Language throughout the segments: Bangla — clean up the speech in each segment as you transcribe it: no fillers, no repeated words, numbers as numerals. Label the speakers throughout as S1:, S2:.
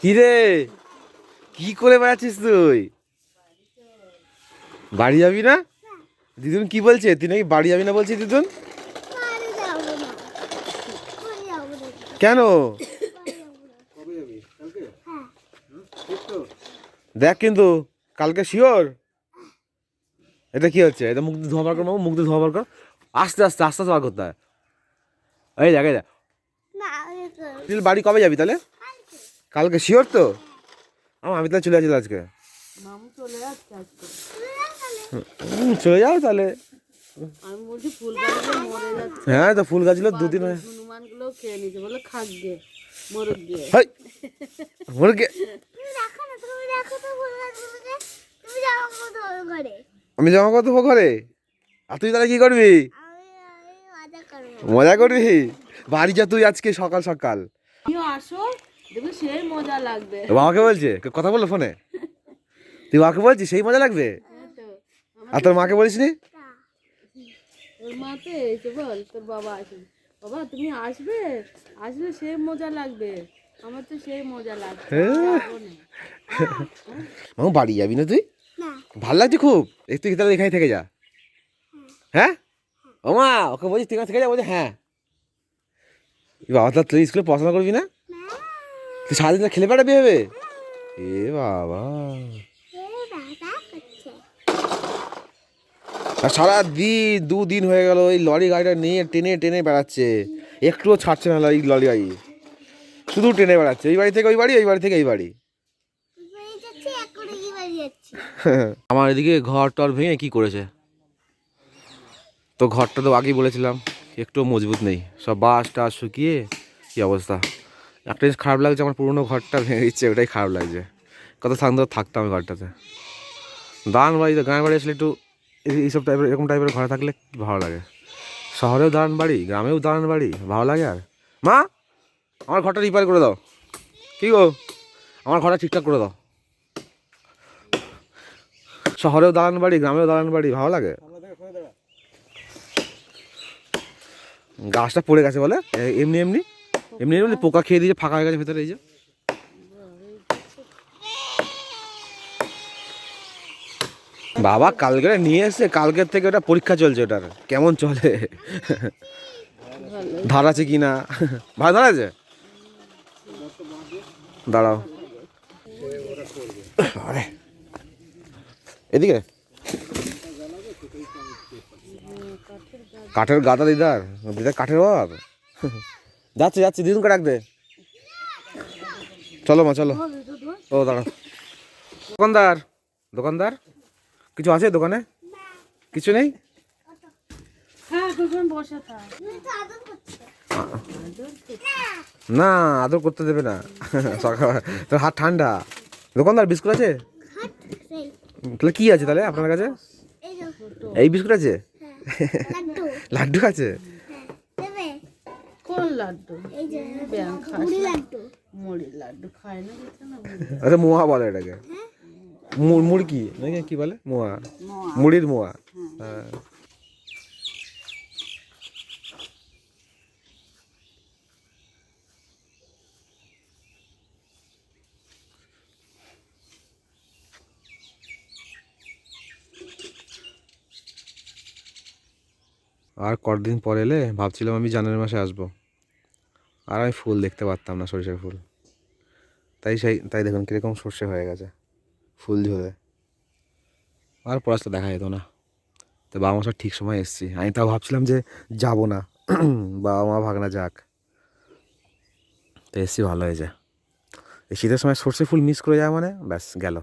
S1: কি রে, কি করে বেড়াচ্ছিস তুই? বাড়ি যাবি না? দিদুন কি বলছে, তুই নাকি বাড়ি যাবি না বলছিস দিদুন? কেন? দেখ কিন্তু কালকে শিওর? এটা কি হচ্ছে? এটা মুখ দিয়ে ধোয়া বার কর মামু, মুখ দিয়ে ধোয়া বার কর। আস্তে আস্তে আস্তে আস্তে বার করতে হয়। এই দেখ, এই দেখ। তুই বাড়ি কবে যাবি তাহলে? কালকে শিওর তো? আমি তাহলে চলে যাচ্ছি আজকে। চলে যাও তাহলে।
S2: আমি বলছি ফুল গাছগুলো মরে যাচ্ছে।
S1: হ্যাঁ তো ফুল গাছগুলো দুদিন হয়।
S2: হনুমান গুলো খেয়ে নিচ্ছে, বলে খাগে মোরগ দিয়ে।
S1: হাই মুরগে। আমি জামা কত ঘরে, আর তুই তাহলে কি করবি? মজা করবি? বাড়ি যা তুই আজকে সকাল সকাল।
S2: তুমিও আসো, দেখবে সেই মজা লাগবে।
S1: বাবাকে বলছে, কথা বললো ফোনে? তুই বাবাকে বলছিস সেই মজা লাগবে? আর তোর মাকে বলিস নি?
S2: তোর মা তো এসে বল তোর বাবা আসবে, বাবা তুমি আসবে, আসলে সেই মজা লাগবে। আমার তো সেই মজা লাগবে।
S1: মামু বাড়ি যাবি না তুই? ভাল লাগছে খুব, একটু তাহলে এখানে থেকে যা। হ্যাঁ ও মা, ওকে বলছিস তুই এখানে থেকে যা, বলছে হ্যাঁ। বাবা তার তুই স্কুলে পড়াশোনা করবি না? তুই সারাদিন খেলে বেড়াবি হবে? এ বাবা, আর সারাদিন দুদিন হয়ে গেল ওই লরি গাড়িটা নিয়ে টেনে টেনে বেড়াচ্ছে, একটুও ছাড়ছে না এই লরি গাড়ি, শুধু টেনে বেড়াচ্ছে এই বাড়ি থেকে ওই বাড়ি, ওই বাড়ি থেকে এই বাড়ি। আমার এদিকে ঘর টর ভেঙে কি করেছে, তো ঘরটা তো আগেই বলেছিলাম একটু মজবুত নেই, সব বাঁশ টাস শুকিয়ে কি অবস্থা। একটা জিনিস খারাপ লাগছে, আমার পুরোনো ঘরটা ভেঙে দিচ্ছে, ওটাই খারাপ লাগছে। কত শান্ত থাকতাম ওই ঘরটাতে। দালান বাড়িতে, গাঁয়ের বাড়ি আসলে একটু এইসব টাইপের, এরকম টাইপের ঘরে থাকলে ভালো লাগে। শহরেও দালান বাড়ি, গ্রামেও দালান বাড়ি, ভালো লাগে। আর মা, আমার ঘরটা রিপেয়ার করে দাও। কি গো, আমার ঘরটা ঠিকঠাক করে দাও। শহরেও দালান বাড়ি, গ্রামেও দালান বাড়ি, ভালো লাগে। গাছটা পড়ে গেছে বলে এমনি এমনি এমনি এমনি পোকা খেয়ে দিয়েছে, ফাঁকা হয়ে গেছে ভেতরে। এই যে বাবা কালকে নিয়ে এসছে, কালকের থেকে ওটা পরীক্ষা চলছে, ওটার কেমন চলে, ধার আছে কি না। ভাই ধার আছে, দাঁড়াও এদিকে। কাঠের গাদা দিদার, দিদার কাঠের অভাব। যাচ্ছি যাচ্ছি, দিদুনকে ডাক দে। চলো মা চলো। ও দাঁড়াও, দোকানদার দোকানদার, কিছু আছে দোকানে? কিছু নেই? না আদর করতে দেবে না, সকাল তোর হাত ঠান্ডা। দোকানদার বিস্কুট আছে? তাহলে কি আছে তাহলে আপনার কাছে? এই বিস্কুট আছে, লাড্ডু আছে।
S2: কোন লাড্ডু? মুড়ি লাড্ডু খায় না,
S1: আচ্ছা মোয়া বলে এটাকে, মুড়কি নাকি কি বলে, মোয়া, মুড়ির মোয়া। হ্যাঁ আর কতদিন পর এলে, ভাবছিলাম আমি জানুয়ারি মাসে আসবো, আর আমি ফুল দেখতে পারতাম না, সরিষার ফুল। তাই দেখুন কীরকম সর্ষে হয়ে গেছে, ফুল ঝরে। আর পড়াশোনা দেখা যেত না। তো বাবা মা সব ঠিক সময় এসেছি, আমি তাও ভাবছিলাম যে যাবো না, বাবা মা ভাগনা যাক, তো এসছি ভালো হয়েছে। এই শীতের সময় সর্ষে ফুল মিস করে যাওয়া মানে ব্যাস গেল,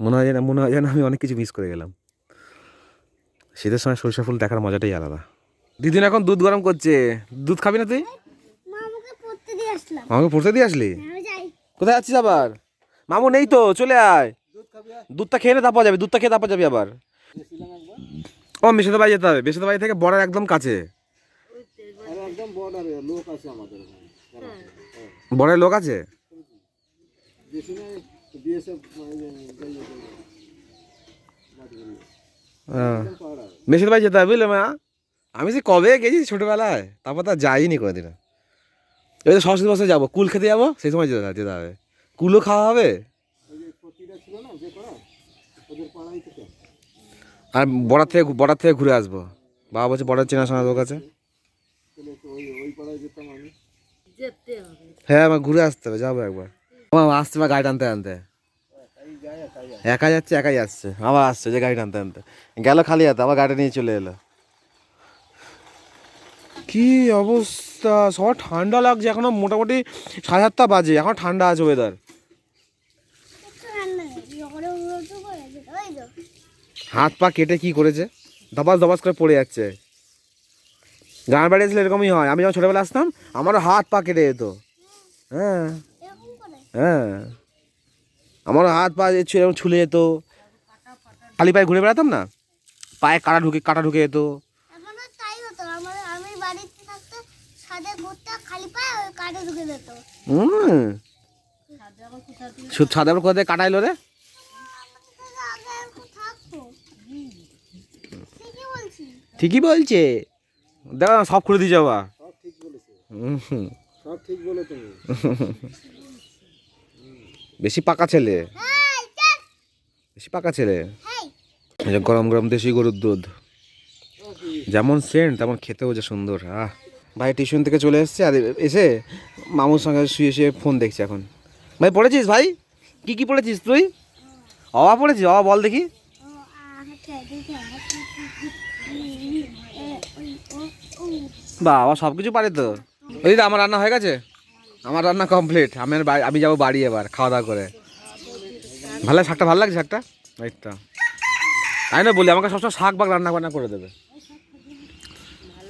S1: মনে হয় যেন আমি অনেক কিছু মিস করে গেলাম। শীতের সময় সর্ষে ফুল দেখার মজাটাই আলাদা। দিদিন এখন দুধ গরম করছে, দুধ খাবি না তুই? মামাকে পড়তে দিয়ে আসলি? কোথায় যাচ্ছিস আবার? মামু নেই তো, চলে আয়। দুধটা খেয়ে নে, তারপর যাবি, দুধটা খেয়ে তারপর যাবি আবার। ও মেশাতে বাড়ি যেতে হবে, মেশাতে বাড়ি থেকে বর্ডার একদম কাছে। বর্ডারে লোক আছে? মেশাতে বাড়ি যেতে হবে বুঝলে মা। আমি যে কবে গেছি ছোটবেলায়, তারপর তা যাইনি কোনোদিনও। এই তো সরস্বতী বছরে যাবো, কুল খেতে যাবো, সেই সময় যেতে হবে। কুলো খাওয়া হবে আর বর্ডার থেকে ঘুরে আসবো। বাবা বলছে বর্ডার চেনাশোনা লোক আছে।
S2: যেতে হবে।
S1: হ্যাঁ আমার ঘুরে আসতে হবে, যাবো একবার। আমার আসছে বা গাড়ি টানতে আনতে, একা যাচ্ছে একাই আসছে, আবার আসছে যে গাড়ি টানতে আনতে গেল খালি হাতে, আবার গাড়ি নিয়ে চলে এলো। কি অবস্থা, সবার ঠান্ডা লাগছে এখনো, মোটামুটি 7:30 বাজে, এখন ঠান্ডা আছে ওয়েদার। হাত পা কেটে কি করেছে, ধপাস ধপাস করে পড়ে যাচ্ছে। গ্রামের বাড়ি আসলে এরকমই হয়, আমি যখন ছোটবেলা আসতাম আমারও হাত পা কেটে যেত। হ্যাঁ হ্যাঁ, আমারও হাত পা এরকম ছুলে যেত, খালি পায়ে ঘুরে বেড়াতাম না, পায়ে কাটা ঢুকে যেত। ছাদে আবার কোথায় কাটা এলো রে? ঠিকই বলছে, দেখো না, সব খুলে দিয়ে যাবা। বেশি পাকা ছেলে, বেশি পাকা ছেলে। এই যে গরম গরম দেশি গরুর দুধ, যেমন সেন্ট তেমন খেতেও যে সুন্দর। ভাই টিউশন থেকে চলে এসছে, আর এসে মামুর সঙ্গে শুয়ে শুয়ে ফোন দেখছে এখন। ভাই পড়েছিস ভাই, কি কি পড়েছিস তুই? অবা পড়েছিস, অবা বল দেখি। বাবা সব কিছু পারে তো। ওই দিদা আমার রান্না হয়ে গেছে, আমার রান্না কমপ্লিট। আমি যাবো বাড়ি এবার খাওয়া দাওয়া করে। ভালো শাকটা, ভালো লাগছে শাকটা, এইটা তাই না বলি, আমাকে সবসময় শাক বাগ রান্না বান্না করে দেবে।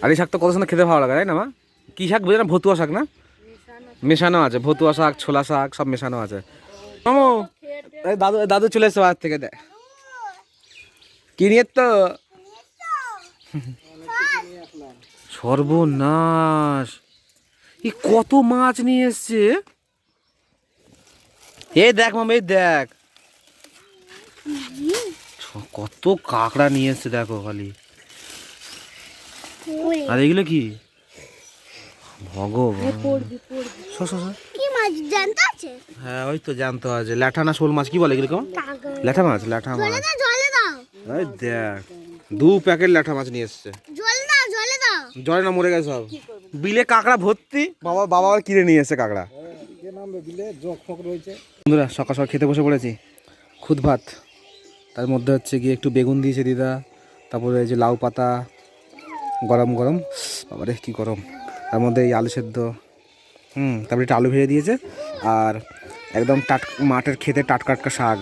S1: আর এই শাক তো কত সুন্দর খেতে ভালো লাগে, তাই না মা? কী শাক বুঝে না, ভতুয়া শাক না? মেশানো আছে, ভতুয়া শাক, ছোলা শাক সব মেশানো আছে। মামু দাদু দাদু চলে এসছে বাজার থেকে, দেখ কি নিয়ে তো। সর্বনাশ, এই কত মাছ নিয়ে এসছে। এই দেখ মামা, এই দেখ কত কাঁকড়া নিয়ে এসছে, দেখো খালি। আর এগুলো কি ভগবান, হ্যাঁ ওই তো জ্যান্ত আছে, ল্যাঠা না শোল মাছ কি বলে এগুলো, ল্যাঠা মাছ, ল্যাঠা মাছ। এই দেখ 2 প্যাকেট ল্যাঠা মাছ নিয়ে এসছে। জলে না, মরে গেছে সব। বিলে কাঁকড়া ভর্তি, বাবা বাবা কিনে নিয়ে এসছে কাঁকড়া। বন্ধুরা সকাল সকাল খেতে বসে পড়েছি, খুদ ভাত, তার মধ্যে হচ্ছে গিয়ে একটু বেগুন দিয়েছে দিদা, তারপরে এই যে লাউ পাতা গরম গরম, বাবারে কি গরম, তার মধ্যে এই আলু সেদ্ধ, তারপরে একটু আলু ভেজে দিয়েছে, আর একদম মাঠের খেতে টাটকা টাটকা শাক,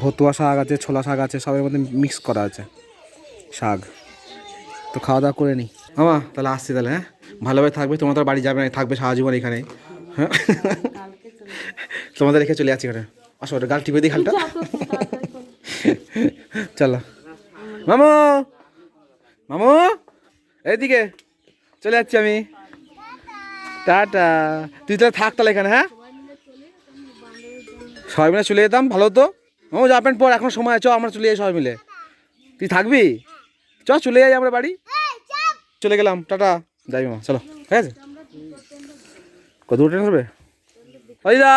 S1: ভতুয়া শাক আছে, ছোলা শাক আছে, সবের মধ্যে মিক্স করা আছে শাক। তো খাওয়া দাওয়া করে নিই মামা, তাহলে আসছি তাহলে। হ্যাঁ ভালোভাবে থাকবে, তোমরা তো বাড়ি যাবে না, থাকবে সারা জীবন এখানে। হ্যাঁ তোমাদের রেখে চলে যাচ্ছি এখানে। আসো গাল টিপে দিই খালটা। চলো মামু, মামু এইদিকে চলে যাচ্ছি আমি, টাটা। তুই তাহলে থাক তাহলে এখানে। হ্যাঁ সবাই মিলে চলে যেতাম, ভালো হতো। মামু যা প্যান্ট পর, এখন সময় চ আমরা চলে যাই সবাই মিলে। তুই থাকবি, চ চলে যাই আমরা বাড়ি। চলে গেলাম, টাটা, যাই মামা, চলো। ঠিক আছে, কত ট্রেন করবে? ওই দা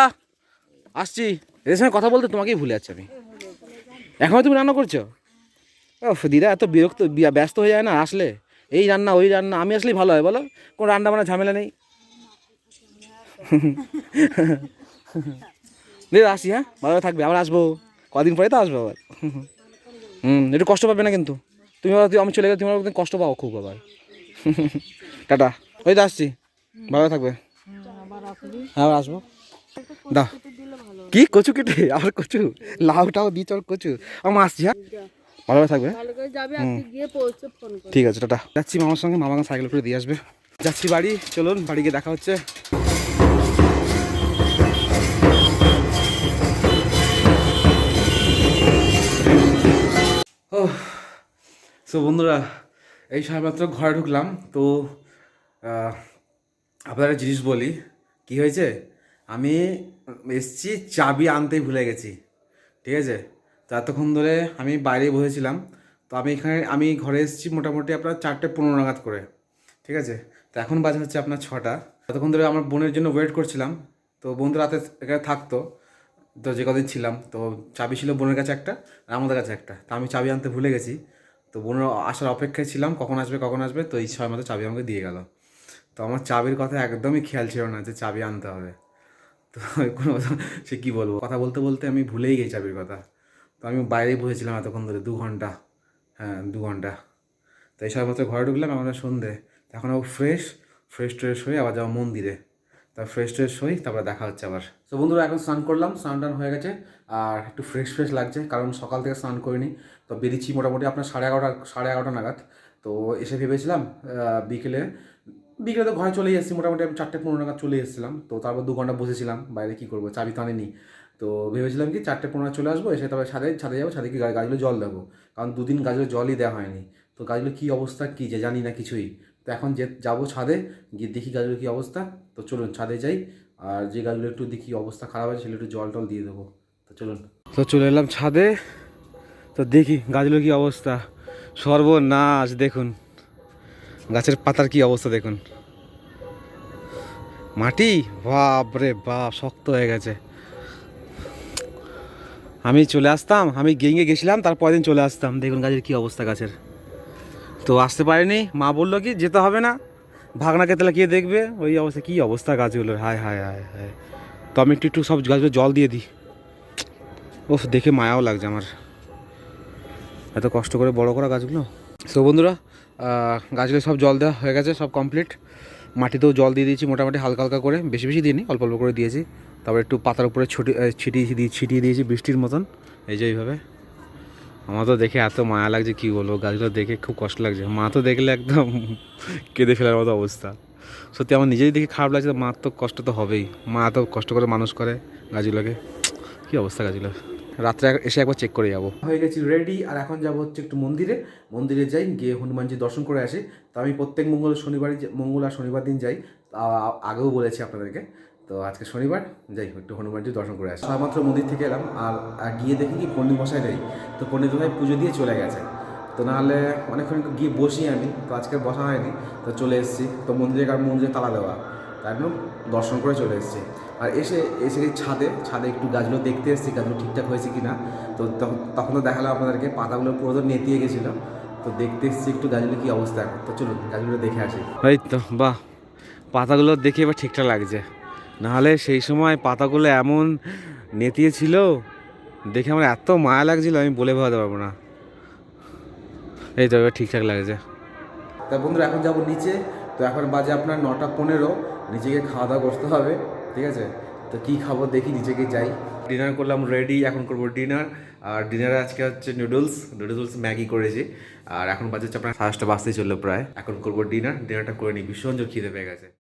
S1: আসছি, এদের সঙ্গে কথা বলতে তোমাকেই ভুলে যাচ্ছি আমি। এখনও তুমি রান্না করছো? ও দিদা এত বিরক্ত ব্যস্ত হয়ে যায় না আসলে, এই রান্না ওই রান্না। আমি আসলেই ভালো হয় বলো, কোনো রান্না বান্না ঝামেলা নেই। দিদা আসি, হ্যাঁ ভালো থাকবে, আবার আসবো, কদিন পরে তো আসবো আবার। একটু কষ্ট পাবে না কিন্তু, তুমি আমি চলে গেলে তুমি কষ্ট পাও খুব আবার। টাটা, ওই তো আসছি, ভালো থাকবে। হ্যাঁ আসবো। দা কি কচু কেটে, আবার কচু, লাউটাও দিই, চল কচু। আমার আসছি, হ্যাঁ ভালোভাবে থাকবে। ঠিক আছে, টাটা। যাচ্ছি মামার সঙ্গে, মামাকে সাইকেল করে দিয়ে আসবে। যাচ্ছি বাড়ি, চলুন বাড়ি গিয়ে দেখা হচ্ছে। ও সো বন্ধুরা, এই সবেমাত্র ঘরে ঢুকলাম। তো আপনারা জিনিস বলি, কি হয়েছে, আমি এসছি চাবি আনতেই ভুলে গেছি। ঠিক আছে, তো এতক্ষণ ধরে আমি বাইরে বসেছিলাম। তো আমি ঘরে এসেছি মোটামুটি আপনার 4:15 নাগাদ করে। ঠিক আছে, তো এখন বাজে হচ্ছে আপনার 6টা। এতক্ষণ ধরে আমার বোনের জন্য ওয়েট করছিলাম, তো বন্ধু রাতে এখানে থাকতো, তো যে কদিন ছিলাম তো চাবি ছিল বোনের কাছে একটা আর আমাদের কাছে একটা, তো আমি চাবি আনতে ভুলে গেছি। তো বোনের আসার অপেক্ষায় ছিলাম কখন আসবে, তো এই সময় মতো চাবি আমাকে দিয়ে গেল। তো আমার চাবির কথা একদমই খেয়াল ছিল না যে চাবি আনতে হবে। তো কোনো সে কী বলবো, কথা বলতে বলতে আমি ভুলেই গেছি চাবির কথা। তো আমি বাইরেই বসেছিলাম এতক্ষণ ধরে 2 ঘন্টা, হ্যাঁ 2 ঘন্টা। তো এই সময় মতো ঘরে ঢুকলাম আমাদের সন্ধে, এখন ও ফ্রেশ হয়ে আবার যাবো মন্দিরে। তারপর ফ্রেশ হই, তারপরে দেখা হচ্ছে আবার। তো বন্ধুরা এখন স্নান করলাম, স্নান টান হয়ে গেছে আর একটু ফ্রেশ লাগছে, কারণ সকাল থেকে স্নান করিনি। তো বেরিয়েছি মোটামুটি আপনার 11:30 নাগাদ। তো এসে ভেবেছিলাম বিকেলে বিকেলে তো ঘরে চলে এসেছি, মোটামুটি আমি 4:15 নাগাদ চলে এসেছিলাম। তো তারপর 2 ঘন্টা বসেছিলাম বাইরে, কী করবো, চাবি তো আনিনি। তো ভেবেছিলাম কি 4:15 চলে আসবো, এসে তারপরে ছাদে যাবো, ছাদে কি গাছগুলো জল দেবো, কারণ 2 দিন গাছগুলো জলই দেওয়া হয়নি। তো গাছগুলো কী অবস্থা কী যে জানি না কিছুই। তো এখন যাবো ছাদে, গিয়ে দেখি গাছগুলো কী অবস্থা। তো চলুন ছাদে যাই, আর যে গাছগুলো একটু দেখি অবস্থা খারাপ আছে সেগুলো একটু জল টল দিয়ে দেবো। তো চলুন, তো চলে এলাম ছাদে। তো দেখি গাছগুলোর কী অবস্থা, সর্বনাশ দেখুন, গাছের পাতার কী অবস্থা দেখুন, মাটি বাপ রে বাপ শক্ত হয়ে গেছে। আমি চলে আসতাম, আমি গেঙ্গে গেছিলাম, তারপরের দিন চলে আসতাম, দেখুন গাছের কী অবস্থা গাছের। তো আসতে পারিনি, মা বললো কি যেতে হবে না, ভাগনাকে তাহলে কে দেখবে, ওই অবস্থা কী অবস্থা গাছগুলোর, হায় হায় হায় হায়। তো আমি একটু সব গাছগুলো জল দিয়ে দিই। ওহ দেখে মায়াও লাগছে আমার, এত কষ্ট করে বড় করা গাছগুলো। তো বন্ধুরা গাছগুলো সব জল দেওয়া হয়ে গেছে, সব কমপ্লিট। মাটিতেও জল দিয়ে দিয়েছি মোটামুটি হালকা হালকা করে, বেশি বেশি দিইনি, অল্প অল্প করে দিয়েছি। তারপর একটু পাতার উপরে ছিটিয়ে দিয়েছি বৃষ্টির মতন, এই যে এইভাবে। আমার তো দেখে এত মায়া লাগছে কী বলবো, গাছগুলো দেখে খুব কষ্ট লাগছে। মা তো দেখলে একদম কেঁদে ফেলার মতো অবস্থা। সত্যি আমার নিজেই দেখে খারাপ লাগছে, মার তো কষ্ট তো হবেই, মা এত কষ্ট করে মানুষ করে গাছগুলোকে, কী অবস্থা গাছগুলো। রাত্রে এসে একবার চেক করে যাবো। হয়ে গেছি রেডি, আর এখন যাবো হচ্ছে একটু মন্দিরে যাই, গিয়ে হনুমানজি দর্শন করে আসি। তো আমি প্রত্যেক মঙ্গল আর শনিবার দিন যাই, আগেও বলেছি আপনাদেরকে। তো আজকে শনিবার যাই, একটু হনুমানজি দর্শন করে আসি। সবেমাত্র মন্দির থেকে এলাম, আর গিয়ে দেখি কি পণ্ডিত মশাই নেই। তো পণ্ডিত মশাই পুজো দিয়ে চলে গেছে। তো নাহলে অনেকক্ষণ গিয়ে বসি আমি, তো আজকে বসা হয়নি, তো চলে এসেছি। তো মন্দিরে তালা দেওয়া, তাই জন্য দর্শন করে চলে এসেছি। আর এসে ছাদে একটু গাছগুলো দেখতে এসেছি, গাছগুলো ঠিকঠাক হয়েছে কি না। তো তখন তো দেখালাম আপনাদেরকে, পাতাগুলো পুরো তো নেতিয়ে গেছিলো। তো দেখতে এসেছি একটু গাছগুলো কী অবস্থা এখন। তো চলুন গাছগুলো দেখে আসি। এই তো বাহ, পাতাগুলো দেখে এবার ঠিকঠাক লাগছে, নাহলে সেই সময় পাতাগুলো এমন নেতিয়ে ছিল, দেখে আমার এত মায়া লাগছিল আমি বলে বোঝাতে পারবো না। এই তো এবার ঠিকঠাক লাগছে। তা বন্ধুরা এখন যাবো নিচে। তো এখন বাজে আপনার 9:15, নিচে গিয়ে খাওয়া দাওয়া করতে হবে, ঠিক আছে। তো কী খাবো দেখি, নিচে গিয়ে যাই। ডিনার করলাম রেডি, এখন করবো ডিনার। আর ডিনারে আজকে হচ্ছে নুডলস ম্যাগি করেছি। আর এখন বাজে হচ্ছে আপনার 5টা বাজতেই চললো প্রায়, এখন করবো ডিনারটা করে নিই, ভীষণ জোর খিদে পেয়ে গেছে।